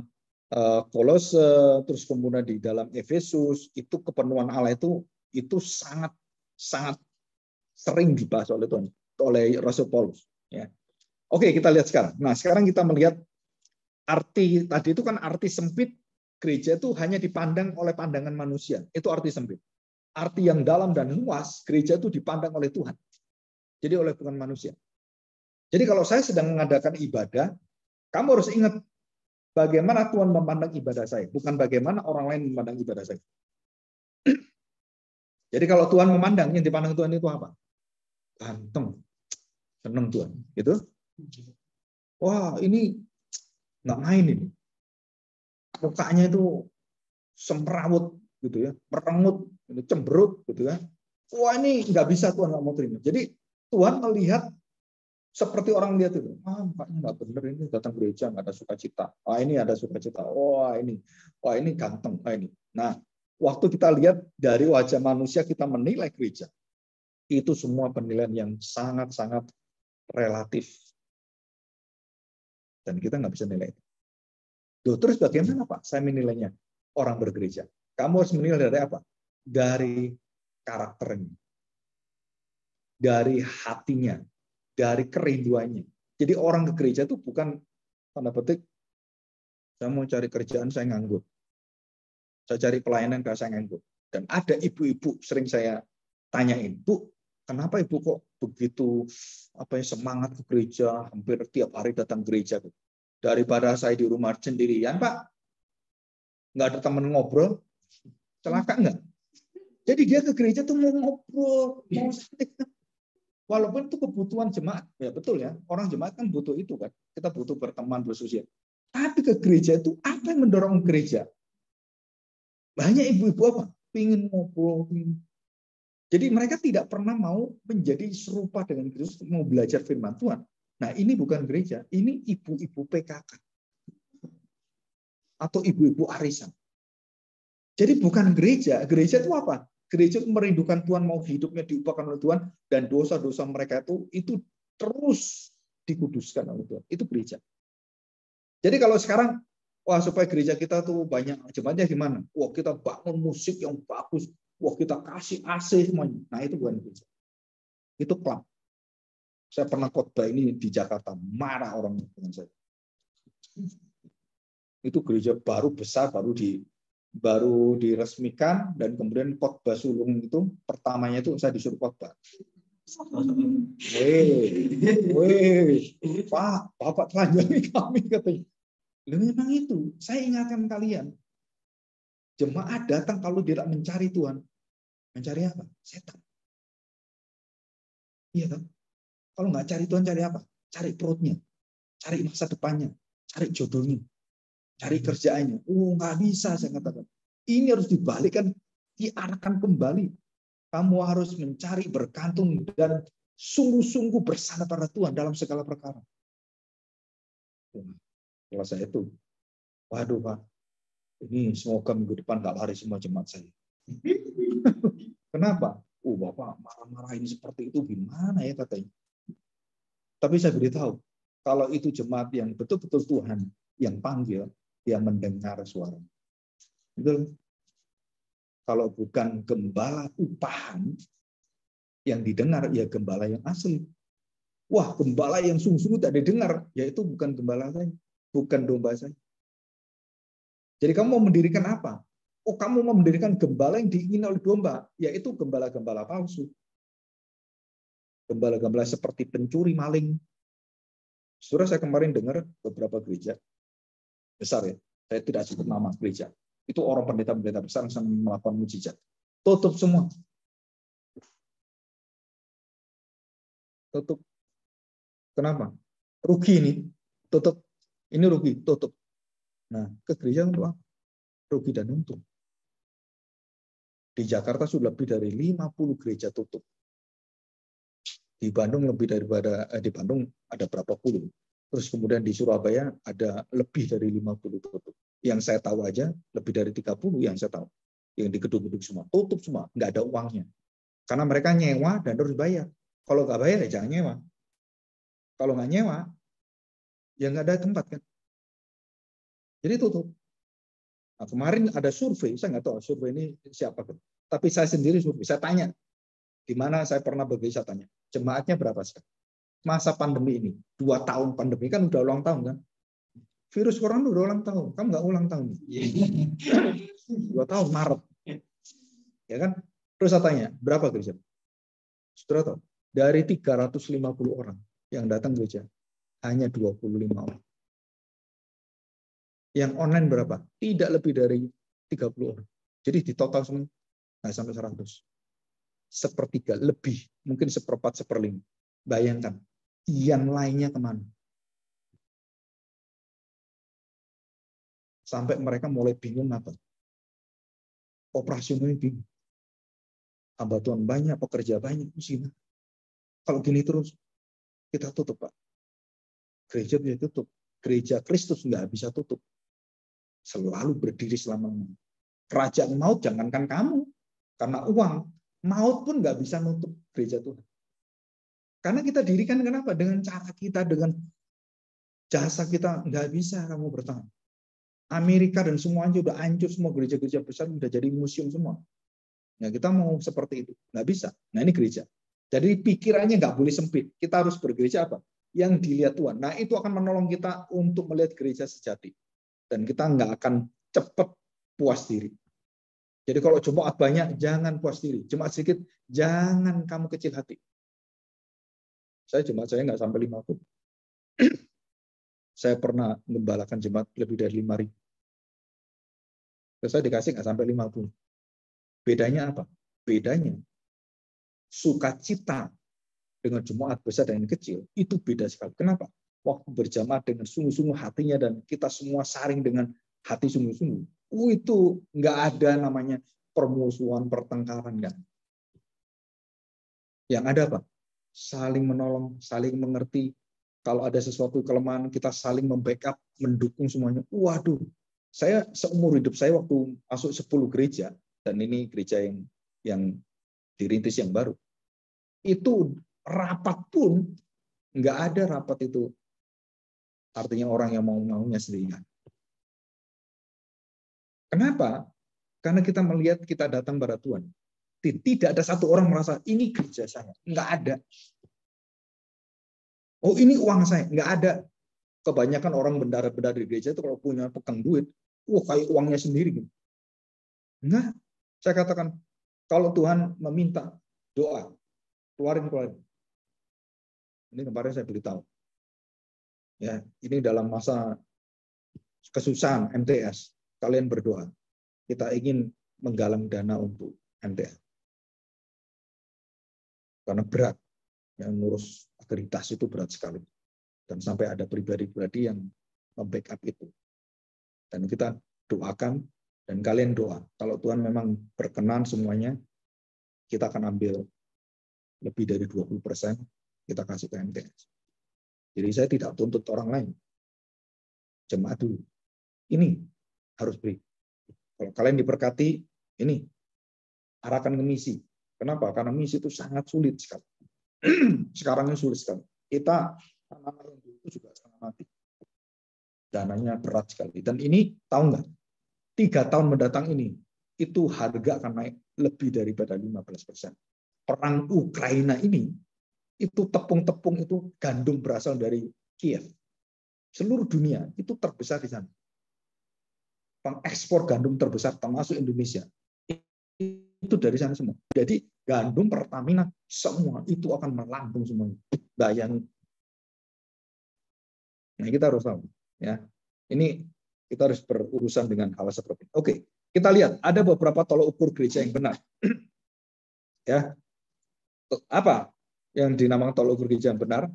Kolose, terus kemudian di dalam Efesus, itu kepenuhan Allah itu sangat sering dibahas oleh Tuhan, oleh Rasul Paulus. Ya. Oke, kita lihat sekarang. Nah, sekarang kita melihat arti tadi itu kan arti sempit. Gereja itu hanya dipandang oleh pandangan manusia. Itu arti sempit. Arti yang dalam dan luas, gereja itu dipandang oleh Tuhan. Jadi oleh bukan manusia. Jadi kalau saya sedang mengadakan ibadah, kamu harus ingat bagaimana Tuhan memandang ibadah saya, bukan bagaimana orang lain memandang ibadah saya. Jadi kalau Tuhan memandang, yang dipandang Tuhan itu apa? Ganteng, seneng Tuhan. Gitu. Wah, ini nggak main ini. Mukanya itu semrawut gitu ya, merengut, cemberut gitu ya. Wah, ini nggak bisa, Tuhan nggak mau terima. Jadi Tuhan melihat seperti orang lihat itu, mukanya nggak bener, ini datang gereja nggak ada sukacita. Ini ada sukacita. Wah ini ganteng. Ini. Nah, waktu kita lihat dari wajah manusia kita menilai gereja, itu semua penilaian yang sangat-sangat relatif. Dan kita nggak bisa nilai. Terus bagaimana Pak saya menilainya? Orang bergereja. Kamu harus menilai dari apa? Dari karakternya. Dari hatinya. Dari kerinduannya. Jadi orang ke gereja itu bukan tanda petik, saya mau cari kerjaan, saya nganggur. Saya cari pelayanan, saya nganggur. Dan ada ibu-ibu sering saya tanyain, Bu, kenapa ibu kok begitu semangat ke gereja, hampir tiap hari datang gereja? Daripada saya di rumah sendirian, Pak, nggak ada teman ngobrol, celaka nggak? Jadi dia ke gereja tuh mau ngobrol, mau santai. Walaupun itu kebutuhan jemaat, ya betul ya, orang jemaat kan butuh itu kan, kita butuh berteman, bersosial. Tapi ke gereja itu apa yang mendorong gereja? Banyak ibu-ibu apa? Pingin ngobrol. Jadi mereka tidak pernah mau menjadi serupa dengan Kristus, mau belajar firman Tuhan. Nah ini bukan gereja, ini ibu-ibu PKK. Atau ibu-ibu arisan. Jadi bukan gereja. Gereja itu apa? Gereja itu merindukan Tuhan, mau hidupnya diubahkan oleh Tuhan, dan dosa-dosa mereka itu terus dikuduskan oleh Tuhan. Itu gereja. Jadi kalau sekarang, wah supaya gereja kita tuh banyak jemaatnya gimana? Wah kita bangun musik yang bagus, wah kita kasih AC semuanya. Nah itu bukan gereja. Itu klub. Saya pernah khotbah ini di Jakarta, marah orang dengan saya. Itu gereja baru besar, baru diresmikan, dan kemudian khotbah sulung itu pertamanya itu saya disuruh khotbah. Weh, Pak, Bapak telanjangi kami katanya. Memang itu, saya ingatkan kalian. Jemaat datang kalau tidak mencari Tuhan. Mencari apa? Setan. Iya kan? Kalau nggak cari Tuhan, cari apa? Cari perutnya, cari masa depannya, cari jodohnya, cari kerjaannya. Nggak bisa, saya katakan. Ini harus dibalikkan, diarahkan kembali. Kamu harus mencari, bergantung, dan sungguh-sungguh bersandar pada Tuhan dalam segala perkara. Kalau saya itu, waduh Pak, ini semoga minggu depan nggak lari semua jemaat saya. Kenapa? Bapak marah-marahin seperti itu gimana ya katanya. Tapi saya beritahu, kalau itu jemaat yang betul-betul Tuhan yang panggil, dia mendengar suara. Betul. Kalau bukan gembala upahan yang didengar, ya gembala yang asli. Wah, gembala yang sungguh-sungguh tak didengar, yaitu bukan gembala saya, bukan domba saya. Jadi kamu mau mendirikan apa? Kamu mau mendirikan gembala yang diingini oleh domba, yaitu gembala-gembala palsu. Gembala-gembala seperti pencuri, maling. Saudara, saya kemarin dengar beberapa gereja besar ya, saya tidak sebut nama gereja. Itu orang pendeta-pendeta besar yang melakukan mujizat. Tutup semua. Tutup. Kenapa? Rugi ini. Tutup. Ini rugi, tutup. Nah, ke gereja untuk apa? Rugi dan untung. Di Jakarta sudah lebih dari 50 gereja tutup. Di Bandung lebih daripada di Bandung ada berapa puluh. Terus kemudian di Surabaya ada lebih dari 50 tutup. Yang saya tahu aja lebih dari 30 yang saya tahu. Yang di gedung-gedung semua tutup semua, nggak ada uangnya. Karena mereka nyewa dan harus bayar. Kalau nggak bayar ya jangan nyewa. Kalau nggak nyewa ya nggak ada tempat kan. Jadi tutup. Nah, kemarin ada survei, saya nggak tahu survei ini siapa kan. Tapi saya sendiri survei, saya tanya, di mana saya pernah bergereja, saya tanya, jemaatnya berapa sih? Masa pandemi ini, 2 tahun pandemi kan udah ulang tahun kan? Virus corona udah ulang tahun, kamu nggak ulang tahun? 2 tahun Maret, ya kan? Terus saya tanya, berapa gereja? Saudara tahu, dari 350 orang yang datang gereja, hanya 25 orang. Yang online berapa? Tidak lebih dari 30 orang. Jadi di total semua nggak sampai 100. Sepertiga lebih, mungkin seperempat, seperlima. Bayangkan, yang lainnya kemana? Sampai mereka mulai bingung apa? Operasionalnya bingung. Hamba Tuhan banyak, pekerja banyak. Gimana? Kalau gini terus, kita tutup, Pak. Gereja bisa tutup. Gereja Kristus nggak bisa tutup. Selalu berdiri selama-lamanya. Kerajaan maut jangankan kamu, karena uang. Maut pun nggak bisa nutup gereja Tuhan. Karena kita dirikan kenapa? Dengan cara kita, dengan jasa kita, nggak bisa kamu bertahan. Amerika dan semuanya udah hancur, semua gereja-gereja besar udah jadi museum semua. Nah, kita mau seperti itu, nggak bisa. Nah, ini gereja. Jadi pikirannya nggak boleh sempit. Kita harus bergereja apa? Yang dilihat Tuhan. Nah, itu akan menolong kita untuk melihat gereja sejati. Dan kita nggak akan cepat puas diri. Jadi kalau jemaat banyak, jangan puas diri. Jemaat sedikit, jangan kamu kecil hati. Jemaat saya nggak sampai 50. Saya pernah menggembalakan jemaat lebih dari 5.000. Terus saya dikasih nggak sampai 50. Bedanya apa? Bedanya sukacita dengan jemaat besar dan yang kecil itu beda sekali. Kenapa? Waktu berjamaah dengan sungguh-sungguh hatinya dan kita semua saring dengan hati sungguh-sungguh. Itu nggak ada namanya permusuhan, pertengkaran, kan? Yang ada apa? Saling menolong, saling mengerti. Kalau ada sesuatu kelemahan, kita saling membackup, mendukung semuanya. Waduh, saya seumur hidup saya waktu masuk 10 gereja, dan ini gereja yang dirintis yang baru, itu rapat pun nggak ada rapat itu. Artinya orang yang mau-maunya sendirian. Kenapa? Karena kita melihat kita datang pada Tuhan. Tidak ada satu orang merasa ini gereja saya. Nggak ada. Oh ini uang saya. Nggak ada. Kebanyakan orang bendara-bendara di gereja itu kalau punya pegang duit, kayak uangnya sendiri. Enggak. Saya katakan, kalau Tuhan meminta doa, keluarin. Ini kemarin saya beritahu. Ya, ini dalam masa kesusahan MTS, kalian berdoa. Kita ingin menggalang dana untuk MTS. Karena berat, yang ngurus akreditasi itu berat sekali. Dan sampai ada pribadi-pribadi yang membackup itu. Dan kita doakan, dan kalian doa. Kalau Tuhan memang berkenan semuanya, kita akan ambil lebih dari 20%, kita kasih ke MTS. Jadi saya tidak tuntut orang lain. Jemaat dulu. Ini harus beri. Kalau kalian diberkati, ini arahkan ke misi. Kenapa? Karena misi itu sangat sulit sekali. Sekarang ini sulit sekali. Kita anak-anak yang dulu itu juga setengah mati. Dananya berat sekali. Dan ini tahu nggak? 3 tahun mendatang ini itu harga akan naik lebih daripada 15%. Perang Ukraina ini itu tepung-tepung itu gandum berasal dari Kiev. Seluruh dunia itu terbesar di sana. Pengekspor gandum terbesar termasuk Indonesia. Itu dari sana semua. Jadi gandum Pertamina semua itu akan melambung semuanya. Bayangin. Nah, kita harus tahu ya. Ini kita harus berurusan dengan hal seperti ini. Oke, kita lihat ada beberapa tolok ukur gereja yang benar. Ya. Apa yang dinamakan tolok ukur gereja yang benar?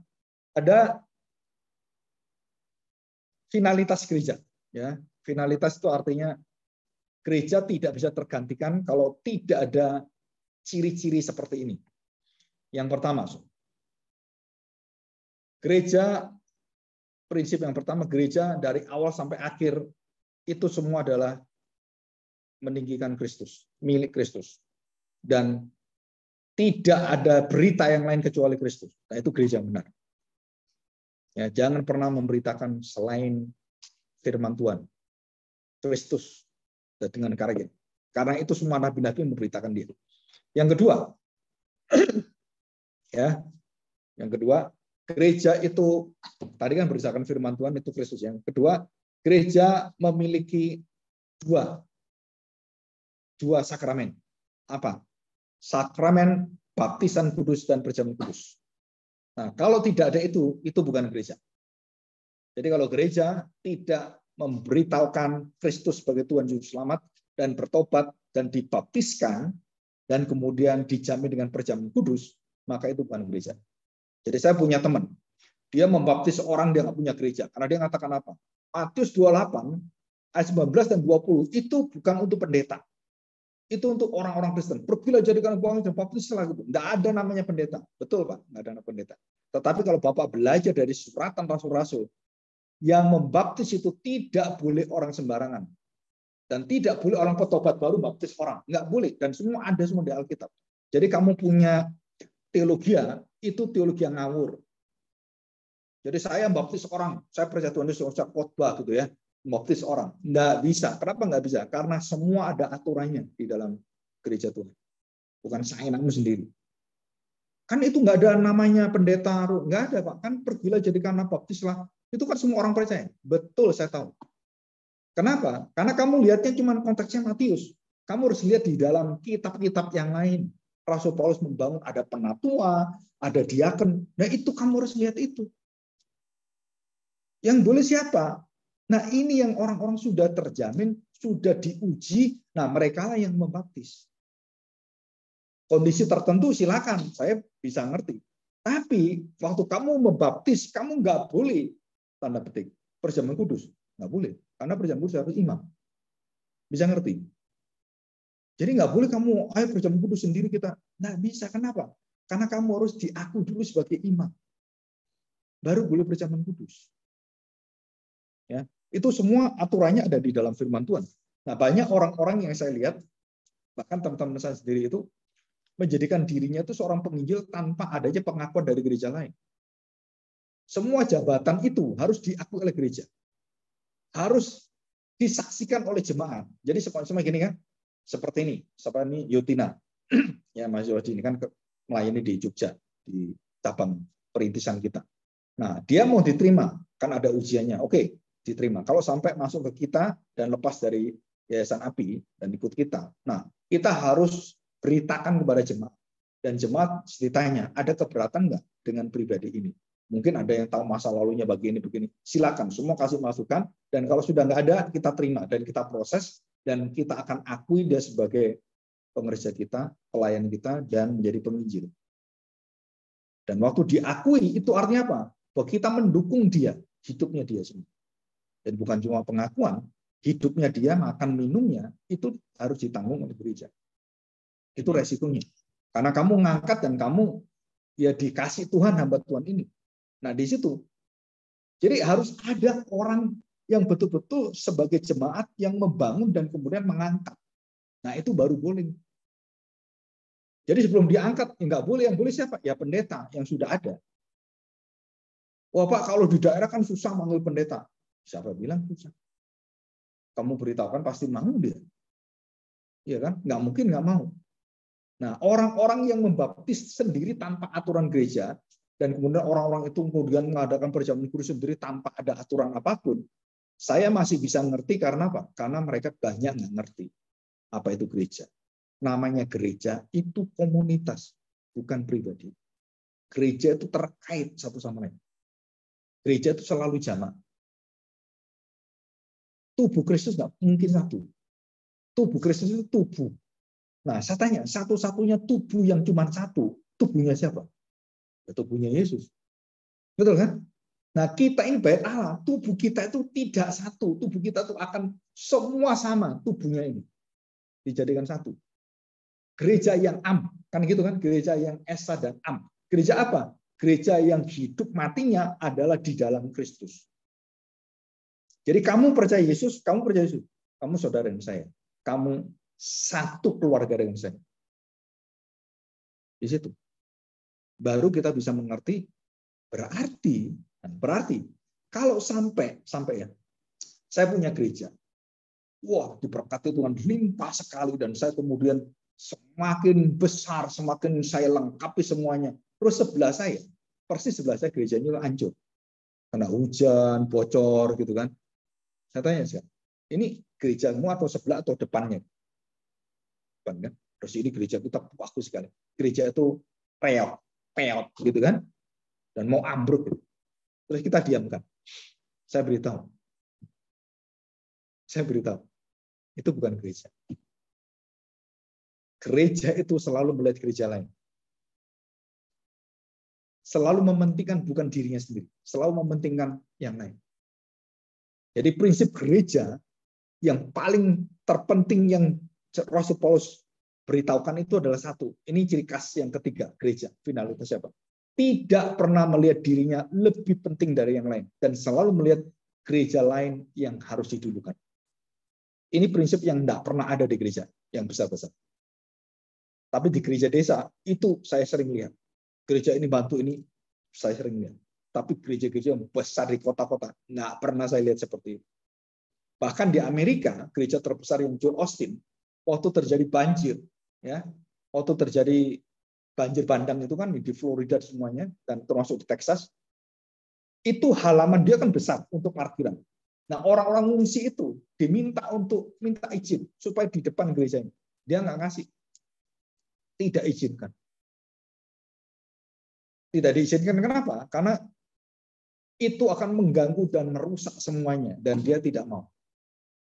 Ada finalitas gereja, ya. Finalitas itu artinya gereja tidak bisa tergantikan kalau tidak ada ciri-ciri seperti ini. Yang pertama, gereja, prinsip yang pertama, gereja dari awal sampai akhir itu semua adalah meninggikan Kristus, milik Kristus. Dan tidak ada berita yang lain kecuali Kristus. Nah, itu gereja yang benar. Ya, jangan pernah memberitakan selain firman Tuhan. Kristus dengan karya. Karena itu semua nabi-nabi memberitakan dia. Yang kedua, ya, yang kedua, gereja itu tadi kan berdasarkan firman Tuhan itu Kristus. Yang kedua, gereja memiliki dua sakramen. Apa? Sakramen baptisan kudus dan perjamuan kudus. Nah, kalau tidak ada itu bukan gereja. Jadi kalau gereja tidak memberitahukan Kristus sebagai Tuhan Juru Selamat dan bertobat dan dibaptiskan dan kemudian dijamin dengan perjamuan kudus, maka itu bukan gereja. Jadi saya punya teman, dia membaptis orang dia nggak punya gereja karena dia mengatakan apa? Matius 28 ayat 19 dan 20 itu bukan untuk pendeta. Itu untuk orang-orang Kristen. Pergilah jadikan buang dan baptislah gitu. Nggak ada namanya pendeta. Betul Pak, nggak ada namanya pendeta. Tetapi kalau Bapak belajar dari suratan rasul-rasul, yang membaptis itu tidak boleh orang sembarangan. Dan tidak boleh orang petobat baru baptis orang. Nggak boleh. Dan semua ada semua di Alkitab. Jadi kamu punya teologi, itu teologi yang ngawur. Jadi saya baptis orang, saya percaya Tuhan Yesus, saya khotbah gitu ya, baptis orang. Nggak bisa. Kenapa nggak bisa? Karena semua ada aturannya di dalam gereja Tuhan. Bukan seenakmu sendiri. Kan itu nggak ada namanya pendeta, nggak ada Pak. Kan pergilah jadikan baptislah. Itu kan semua orang percaya. Betul, saya tahu. Kenapa? Karena kamu lihatnya cuma konteksnya Matius. Kamu harus lihat di dalam kitab-kitab yang lain. Rasul Paulus membangun ada penatua, ada diaken. Nah itu kamu harus lihat itu. Yang boleh siapa? Nah ini yang orang-orang sudah terjamin, sudah diuji. Nah mereka lah yang membaptis. Kondisi tertentu silakan, saya bisa ngerti. Tapi waktu kamu membaptis, kamu nggak boleh tanda petik perjamuan kudus, nggak boleh. Karena perjamuan kudus harus imam. Bisa ngerti? Jadi nggak boleh kamu, ayo perjamuan kudus sendiri kita. Nggak bisa, kenapa? Karena kamu harus diaku dulu sebagai imam. Baru boleh perjamuan kudus. Ya, itu semua aturannya ada di dalam firman Tuhan. Nah, banyak orang-orang yang saya lihat, bahkan teman-teman saya sendiri itu, menjadikan dirinya itu seorang penginjil tanpa adanya pengakuan dari gereja lain. Semua jabatan itu harus diakui oleh gereja. Harus disaksikan oleh jemaat. Jadi semua gini kan, seperti ini Yotina. Ya, Mas Yodi ini kan melayani di Jogja, di cabang perintisan kita. Nah, dia mau diterima, kan ada ujiannya. Oke, diterima. Kalau sampai masuk ke kita dan lepas dari Yayasan API dan ikut kita, nah kita harus beritakan kepada jemaat. Dan jemaat ditanya, ada keberatan nggak dengan pribadi ini? Mungkin ada yang tahu masa lalunya begini. Silakan, semua kasih masukan. Dan kalau sudah nggak ada, kita terima dan kita proses dan kita akan akui dia sebagai pengerja kita, pelayan kita, dan menjadi penginjil. Dan waktu diakui itu artinya apa? Bahwa kita mendukung dia, hidupnya dia semua. Dan bukan cuma pengakuan, hidupnya dia, makan minumnya itu harus ditanggung oleh gereja. Itu resikonya. Karena kamu ngangkat dan kamu ya dikasih Tuhan, hamba Tuhan ini. Nah, di situ. Jadi harus ada orang yang betul-betul sebagai jemaat yang membangun dan kemudian mengangkat. Nah, itu baru boleh. Jadi sebelum diangkat, ya nggak boleh. Yang boleh siapa? Ya pendeta yang sudah ada. Wah Pak, kalau di daerah kan susah manggil pendeta. Siapa bilang susah? Kamu beritahukan pasti mau dia. Iya kan? Nggak mungkin nggak mau. Nah, orang-orang yang membaptis sendiri tanpa aturan gereja, dan kemudian orang-orang itu kemudian mengadakan perjamuan kudus sendiri tanpa ada aturan apapun, saya masih bisa ngerti karena apa? Karena mereka banyak nggak ngerti apa itu gereja. Namanya gereja itu komunitas, bukan pribadi. Gereja itu terkait satu sama lain. Gereja itu selalu jamaah. Tubuh Kristus nggak mungkin satu. Tubuh Kristus itu tubuh. Nah, saya tanya, satu-satunya tubuh yang cuma satu, tubuhnya siapa? Ya, tubuhnya Yesus. Betul kan? Nah, kita ini bait Allah, tubuh kita itu tidak satu. Tubuh kita itu akan semua sama tubuhnya ini. Dijadikan satu. Gereja yang am, kan gitu kan? Gereja yang esa dan am. Gereja apa? Gereja yang hidup matinya adalah di dalam Kristus. Jadi kamu percaya Yesus, kamu saudara dengan saya. Kamu satu keluarga dengan saya. Di situ. Baru kita bisa mengerti berarti kalau sampai ya, saya punya gereja. Wah, diberkati Tuhan limpah sekali dan saya kemudian semakin besar, semakin saya lengkapi semuanya. Terus persis sebelah saya gerejanya hancur. Kena hujan, bocor gitu kan. Saya tanya siapa? Ini gerejamu atau sebelah atau depannya? Depan kan? Terus ini gereja kita bagus sekali. Gereja itu peot gitu kan. Dan mau ambruk. Terus kita diamkan. Saya beritahu. Itu bukan gereja. Gereja itu selalu melihat gereja lain. Selalu mementingkan bukan dirinya sendiri. Selalu mementingkan yang lain. Jadi prinsip gereja yang paling terpenting yang Rasul Paulus beritahukan itu adalah satu. Ini ciri khas yang ketiga, gereja. Finalitas siapa? Tidak pernah melihat dirinya lebih penting dari yang lain. Dan selalu melihat gereja lain yang harus didulukan. Ini prinsip yang tidak pernah ada di gereja yang besar-besar. Tapi di gereja desa, itu saya sering lihat. Gereja ini bantu ini, saya sering lihat. Tapi gereja-gereja yang besar di kota-kota, nggak pernah saya lihat seperti itu. Bahkan di Amerika, gereja terbesar yang Joel Austin, waktu terjadi banjir, ya, waktu terjadi banjir bandang itu kan di Florida semuanya, dan termasuk di Texas, itu halaman dia kan besar untuk parkiran. Nah, orang-orang ngungsi itu diminta untuk minta izin supaya di depan gerejanya. Dia nggak ngasih. Tidak izinkan. Tidak diizinkan kenapa? Karena itu akan mengganggu dan merusak semuanya. Dan dia tidak mau.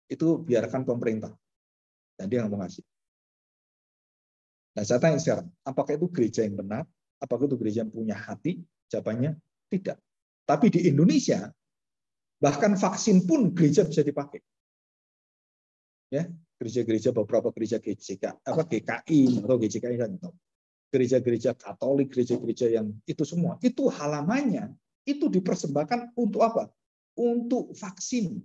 Itu biarkan pemerintah. Dan dia nggak mau ngasih. Nah, saya tanya sekarang, apakah itu gereja yang benar? Apakah itu gereja yang punya hati? Jawabannya tidak. Tapi di Indonesia, bahkan vaksin pun gereja bisa dipakai. Ya, gereja-gereja beberapa gereja GKI atau GJKI saya tahu. Gereja-gereja Katolik, gereja-gereja yang itu semua, itu halamannya itu dipersembahkan untuk apa? Untuk vaksin,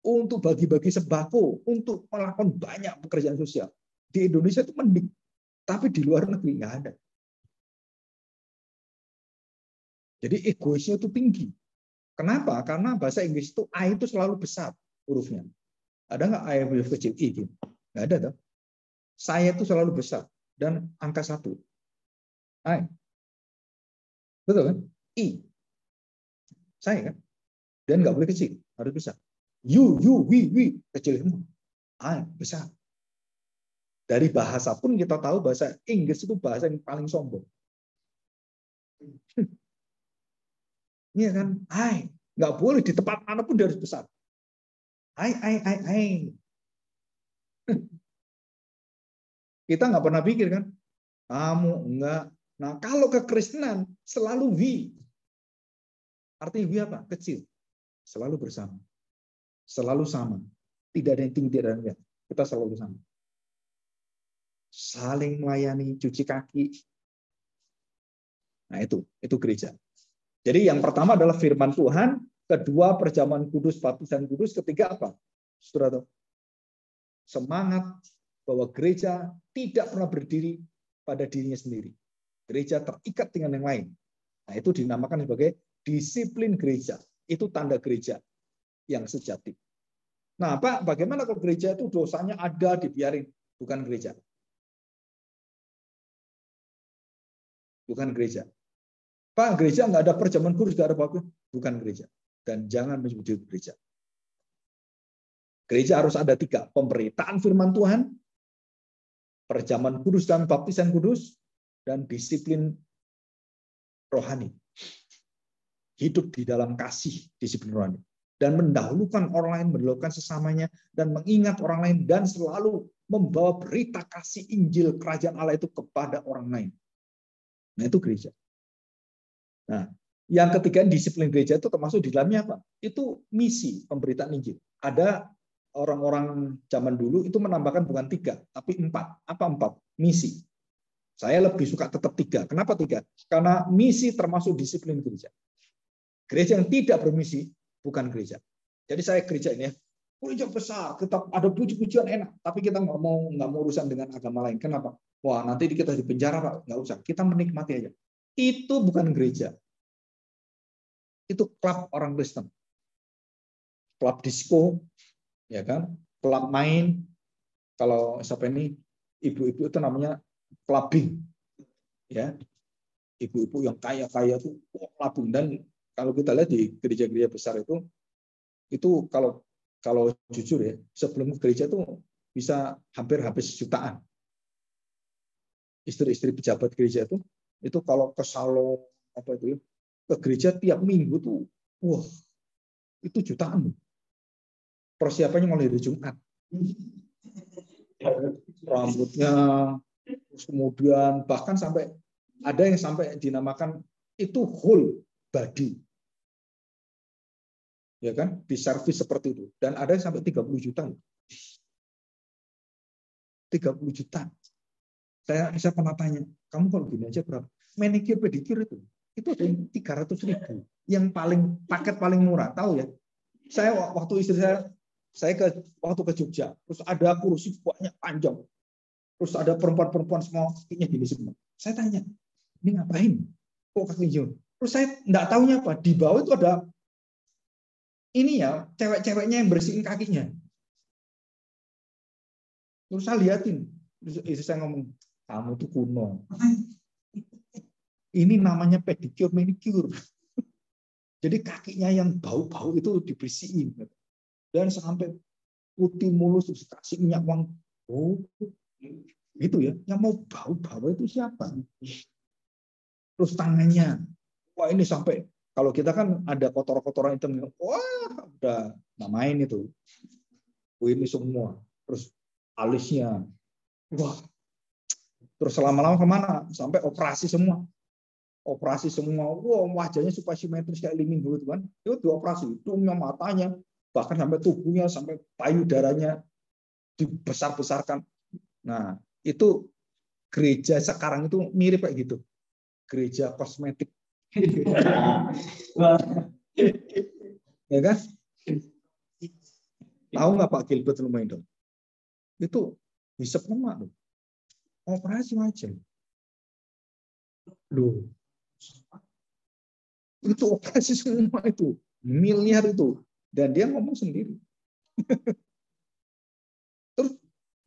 untuk bagi-bagi sembako, untuk melakukan banyak pekerjaan sosial. Di Indonesia itu mending, tapi di luar negeri nggak ada. Jadi egoisnya itu tinggi. Kenapa? Karena bahasa Inggris itu A itu selalu besar hurufnya. Ada nggak A huruf kecil I? Nggak ada, toh. Saya itu selalu besar dan angka 1. I. Betul kan? I. Saya kan? Dan nggak boleh kecil, harus besar. You, we, kecil semua. I, besar. Dari bahasa pun kita tahu bahasa Inggris itu bahasa yang paling sombong. Iya kan? I. Nggak boleh di tempat manapun dia harus besar. I. Kita nggak pernah pikir kan? Kamu enggak. Nah, kalau kekristenan selalu we. Artinya we apa? Kecil. Selalu bersama. Selalu sama. Tidak ada yang tinggi, tidak ada yang rendah. Kita selalu sama. Saling melayani, cuci kaki. Nah, itu gereja. Jadi yang pertama adalah firman Tuhan, kedua perjamuan kudus, baptisan kudus, ketiga apa? Saudara, semangat bahwa gereja tidak pernah berdiri pada dirinya sendiri. Gereja terikat dengan yang lain. Nah, itu dinamakan sebagai disiplin gereja. Itu tanda gereja yang sejati. Nah, Pak, bagaimana kalau gereja itu dosanya ada dibiarin? Bukan gereja. Bukan gereja. Pak, gereja nggak ada perjamuan kudus, nggak ada apa-apa. Bukan gereja. Dan jangan menyebut gereja. Gereja harus ada 3. Pemberitaan firman Tuhan, perjamuan kudus dan baptisan kudus, dan disiplin rohani. Hidup di dalam kasih, disiplin rohani. Dan mendahulukan orang lain, mendahulukan sesamanya, dan mengingat orang lain, dan selalu membawa berita kasih Injil kerajaan Allah itu kepada orang lain. Nah, itu gereja. Nah, yang ketiga, disiplin gereja itu termasuk di dalamnya apa? Itu misi pemberitaan Injil. Ada orang-orang zaman dulu itu menambahkan bukan 3, tapi 4. Apa 4? Misi. Saya lebih suka tetap 3. Kenapa 3? Karena misi termasuk disiplin gereja. Gereja yang tidak bermisi bukan gereja. Jadi saya gereja ini ya, gereja besar, kita ada puji-pujian enak, tapi kita nggak mau urusan dengan agama lain. Kenapa? Wah, nanti kita di penjara, Pak. Nggak usah. Kita menikmati aja. Itu bukan gereja. Itu klub orang Kristen. Klub disco, ya kan? Klub main. Kalau siapa ini ibu-ibu itu namanya clubbing. Ya. Ibu-ibu yang kaya-kaya itu clubbing. Dan kalau kita lihat di gereja-gereja besar itu kalau jujur ya, sebelum gereja itu bisa hampir habis jutaan. Istri-istri pejabat gereja itu kalau ke salon apa itu ya, ke gereja tiap minggu tuh, wah, itu jutaan. Persiapannya mulai dari Jumat. Rambutnya, terus kemudian bahkan sampai ada yang sampai dinamakan itu whole body. Ya kan, diservis seperti itu. Dan ada yang sampai 30 juta. 30 juta. Saya pernah tanya, kamu kalau gini aja berapa? Manicure pedicure itu ada yang 300.000. Yang paket paling murah, tahu ya? Saya waktu istri waktu ke Jogja, terus ada kursi banyak panjang, terus ada perempuan-perempuan semua kakinya gini semua. Saya tanya, ini ngapain? Kok kakinya? Terus saya nggak tahunya apa. Di bawah itu ada ini ya, cewek-ceweknya yang bersihin kakinya. Terus saya liatin, terus istri saya ngomong, kamu tuh kuno. Ini namanya pedicure manicure. Jadi kakinya yang bau-bau itu dibersihin. Dan sampai putih mulus, terus kasih minyak wangi. Oh, itu ya. Yang mau bau-bau itu siapa? Terus tangannya. Wah, ini sampai, kalau kita kan ada kotor-kotoran hitam. Wah, udah nggak main itu. Ini semua. Terus alisnya. Wah. Terus lama-lama kemana? Sampai operasi semua. Operasi semua, wow, wajahnya supaya simetris kayak Lee Min Ho itu kan, itu dioperasi, hidungnya, matanya, bahkan sampai tubuhnya, sampai payudaranya dibesar-besarkan. Nah, itu gereja sekarang itu mirip kayak gitu, gereja kosmetik, ya kan? Tahu nggak Pak Gilbert Lumaindong? Itu hisap lemak loh, operasi wajah, loh. Itu operasi semua itu, miliar itu. Dan dia ngomong sendiri. Terus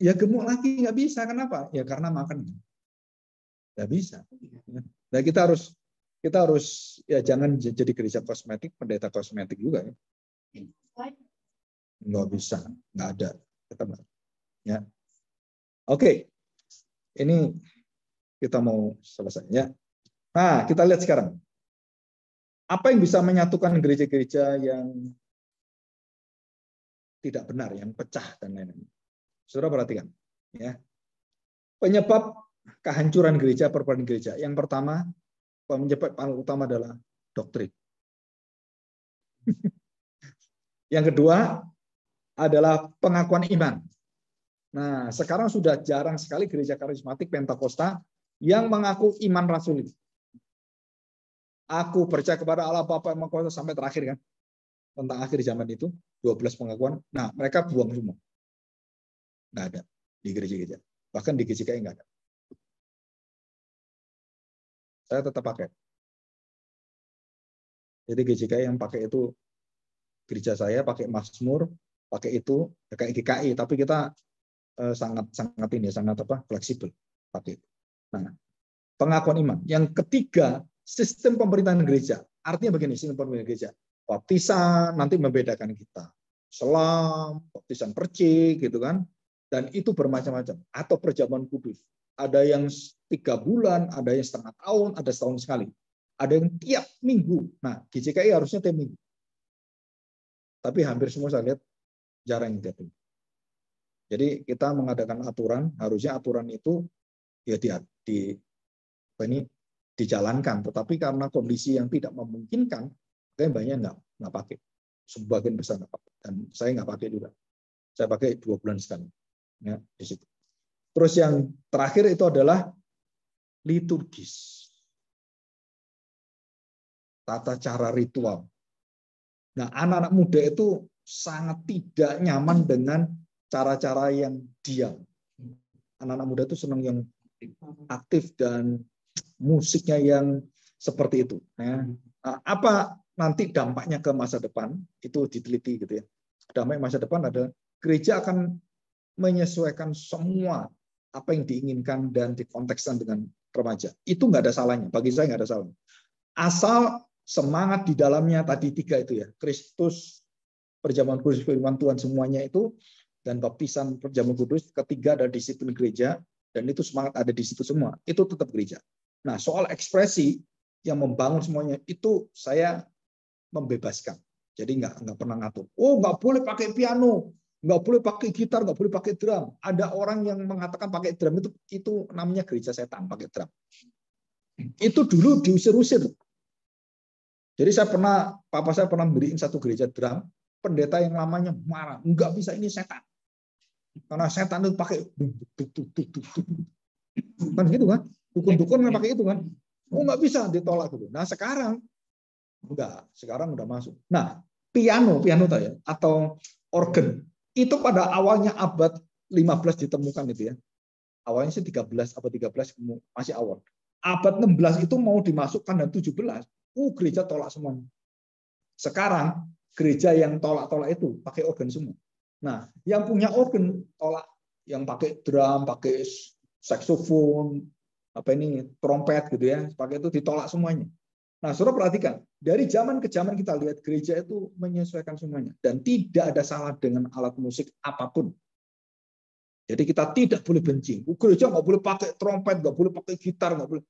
Ya gemuk lagi nggak bisa. Kenapa? Ya karena makan nggak bisa. Nah kita harus ya jangan jadi gereja kosmetik, pendeta kosmetik juga ya. Nggak bisa, nggak ada. Ya. Oke, ini kita mau selesai ya. Nah, kita lihat sekarang. Apa yang bisa menyatukan gereja-gereja yang tidak benar, yang pecah dan lain-lain. Saudara perhatikan. Ya. Penyebab kehancuran gereja, perbedaan gereja. Yang pertama, penyebab paling utama adalah doktrin. Yang kedua adalah pengakuan iman. Nah, sekarang sudah jarang sekali gereja karismatik Pentakosta yang mengaku iman rasuli. Aku percaya kepada Allah Bapa yang Maha Kuasa sampai terakhir kan. Tentang akhir zaman itu, 12 pengakuan. Nah, mereka buang semua. Nggak ada di gereja-gereja. Bahkan di GJKI nggak ada. Saya tetap pakai. Jadi GJKI yang pakai itu gereja saya pakai Mazmur, pakai itu kayak GKI, tapi kita sangat fleksibel pakai. Nah, pengakuan iman. Yang ketiga, sistem pemerintahan gereja. Artinya begini, sistem pemerintahan gereja. Baptisan nanti membedakan kita. Selam, baptisan percik gitu kan. Dan itu bermacam-macam. Atau perjamuan kudus. Ada yang 3 bulan, ada yang setengah tahun, ada setahun sekali. Ada yang tiap minggu. Nah, GJKI harusnya tiap minggu. Tapi hampir semua saya lihat jarang yang tiap minggu. Jadi kita mengadakan aturan, harusnya aturan itu ya dijalankan. Tetapi karena kondisi yang tidak memungkinkan, kayak banyak nggak pakai. Sebagian besar nggak pakai. Dan saya nggak pakai juga. Saya pakai 2 bulan sekali. Ya, di situ. Terus yang terakhir itu adalah liturgis. Tata cara ritual. Nah, anak-anak muda itu sangat tidak nyaman dengan cara-cara yang diam. Anak-anak muda itu senang yang aktif dan musiknya yang seperti itu. Nah, apa nanti dampaknya ke masa depan itu diteliti gitu ya. Dampak masa depan adalah gereja akan menyesuaikan semua apa yang diinginkan dan dikontekskan dengan remaja. Itu nggak ada salahnya. Bagi saya nggak ada salahnya. Asal semangat di dalamnya tadi 3 itu ya. Kristus, perjamuan kudus, firman Tuhan semuanya itu, dan baptisan perjamuan kudus, ketiga ada disiplin gereja, dan itu semangat ada di situ semua. Itu tetap gereja. Nah, soal ekspresi yang membangun semuanya itu saya membebaskan. Jadi nggak pernah ngatur. Oh, nggak boleh pakai piano, nggak boleh pakai gitar, nggak boleh pakai drum. Ada orang yang mengatakan pakai drum itu namanya gereja setan pakai drum. Itu dulu diusir-usir. Jadi papa saya pernah beliin satu gereja drum, pendeta yang lamanya marah, nggak bisa, ini setan. Karena setan itu pakai kan gitu kan, dukun-dukun yang pakai itu kan. Oh, nggak bisa, ditolak gitu. Nah sekarang udah masuk. Nah piano tahu ya, atau organ itu pada awalnya abad 15 ditemukan itu ya. Awalnya sih 13 atau 13 masih awal. Abad 16 itu mau dimasukkan dan 17, gereja tolak semuanya. Sekarang gereja yang tolak-tolak itu pakai organ semua. Nah, yang punya organ tolak, yang pakai drum, pakai saksofon, trompet gitu ya, pakai itu ditolak semuanya. Nah, saudara perhatikan, dari zaman ke zaman kita lihat gereja itu menyesuaikan semuanya dan tidak ada salah dengan alat musik apapun. Jadi kita tidak boleh benci. Gereja nggak boleh pakai trompet, nggak boleh pakai gitar, nggak boleh.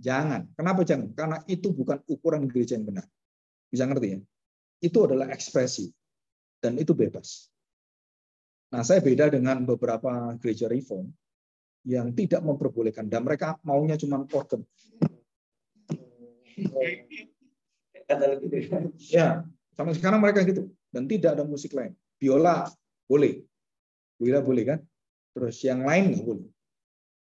Jangan. Kenapa jangan? Karena itu bukan ukuran gereja yang benar. Bisa ngerti ya? Itu adalah ekspresi dan itu bebas. Nah, saya beda dengan beberapa gereja reform yang tidak memperbolehkan dan mereka maunya cuma organ. Ya, sampai sekarang mereka gitu dan tidak ada musik lain. Biola boleh kan? Terus yang lain nggak boleh.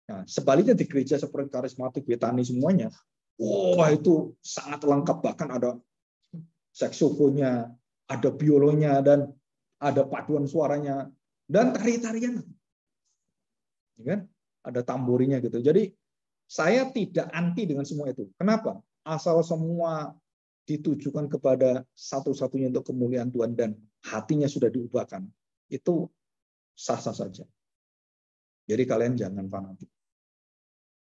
Nah, sebaliknya di gereja seperti karismatik, Betani semuanya, wah itu sangat lengkap, bahkan ada saksofonnya, ada biolonya, dan ada paduan suaranya, dan tari-tarian, kan? Ada tamburinya gitu. Jadi saya tidak anti dengan semua itu. Kenapa? Asal semua ditujukan kepada satu-satunya untuk kemuliaan Tuhan dan hatinya sudah diubahkan, itu sah-sah saja. Jadi kalian jangan fanatik.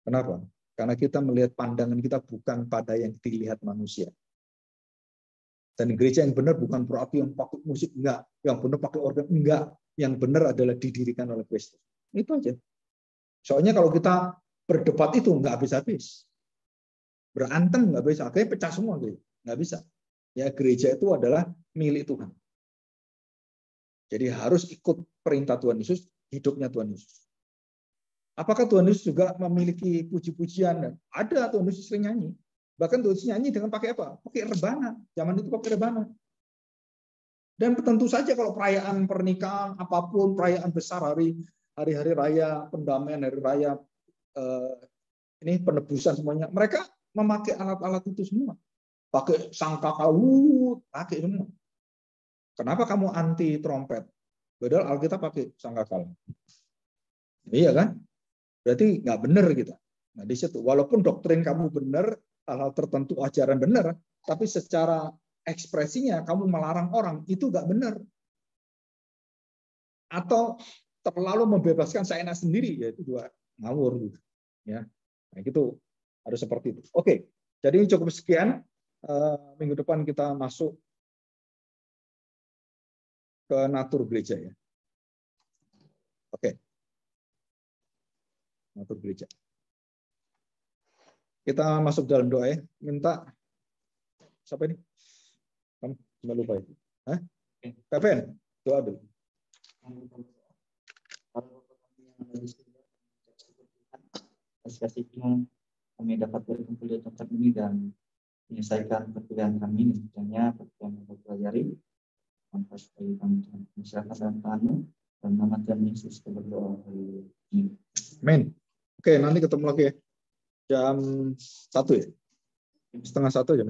Kenapa? Karena kita melihat pandangan kita bukan pada yang dilihat manusia. Dan gereja yang benar bukan berarti yang pakai musik, enggak. Yang benar pakai organ, enggak. Yang benar adalah didirikan oleh Kristus. Itu aja. Soalnya kalau kita berdebat itu enggak habis-habis. Berantem enggak bisa. Akhirnya pecah semua. Enggak bisa. Ya, gereja itu adalah milik Tuhan. Jadi harus ikut perintah Tuhan Yesus, hidupnya Tuhan Yesus. Apakah Tuhan Yesus juga memiliki puji-pujian? Ada, Tuhan Yesus sering nyanyi. Bahkan Tuhan Yesus nyanyi dengan pakai apa? Pakai rebana. Zaman itu pakai rebana. Dan tentu saja kalau perayaan pernikahan, apapun, perayaan besar, hari-hari raya, pendamaian, hari raya, ini penebusan semuanya. Mereka memakai alat-alat itu semua. Pakai sangkakala, pakai semua. Kenapa kamu anti trompet? Padahal Alkitab pakai sangkakala. Iya kan? Berarti nggak benar kita. Nah di situ, walaupun doktrin kamu benar, hal-hal tertentu ajaran benar, tapi secara ekspresinya kamu melarang orang, itu nggak benar. Atau terlalu membebaskan seenak sendiri, yaitu juga ngawur gitu. Ya, nah, itu harus seperti itu. Oke, jadi cukup sekian. Minggu depan kita masuk ke natur gereja ya. Oke. Natur gereja. Kita masuk dalam doa ya. Minta siapa ini? Kamu nggak lupa ya? Hah? Pepen, doa dulu. Kasih Tuhan, kami dapat berkumpul di tempat ini dan menyelesaikan perkuliahan kami, misalnya perkuliahan yang berpelajari. Tanpa sekali kami misalkan dalam Tuhan dan nama Tuhan Yesus kita berdoa hari ini. Amin. Oke, nanti ketemu lagi ya. Jam 1 ya? Setengah 1 jam.